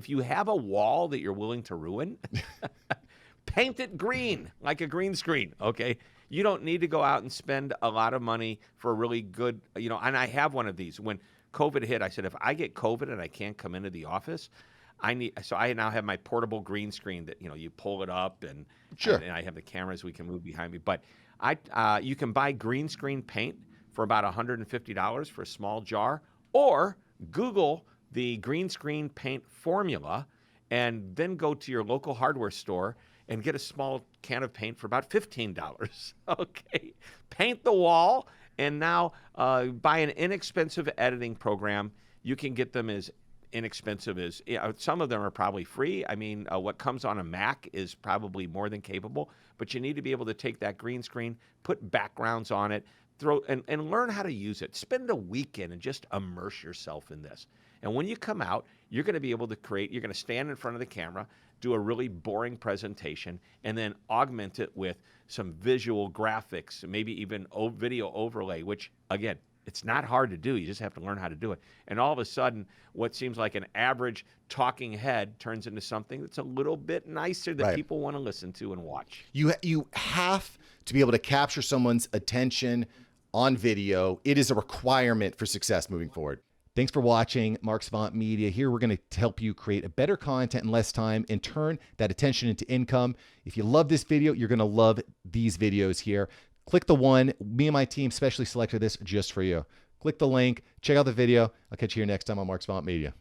if you have a wall that you're willing to ruin, paint it green, like a green screen, okay? You don't need to go out and spend a lot of money for a really good, and I have one of these. When COVID hit, I said, if I get COVID and I can't come into the office, so I now have my portable green screen that, you pull it up and I have the cameras we can move behind me. But you can buy green screen paint for about $150 for a small jar, or Google the green screen paint formula and then go to your local hardware store and get a small can of paint for about $15. Okay. Paint the wall, and now buy an inexpensive editing program. You can get them as inexpensive as, some of them are probably free. I mean, what comes on a Mac is probably more than capable, but you need to be able to take that green screen, put backgrounds on it, and learn how to use it. Spend a weekend and just immerse yourself in this. And when you come out, you're going to be able to you're going to stand in front of the camera, do a really boring presentation, and then augment it with some visual graphics, maybe even video overlay, which, again, it's not hard to do. You just have to learn how to do it. And all of a sudden, what seems like an average talking head turns into something that's a little bit nicer that people want to listen to and watch. You have to be able to capture someone's attention on video. It is a requirement for success moving forward. Thanks for watching Mark Savant Media. Here we're going to help you create a better content in less time and turn that attention into income. If you love this video, you're going to love these videos here. Click the one. Me and my team specially selected this just for you. Click the link. Check out the video. I'll catch you here next time on Mark Savant Media.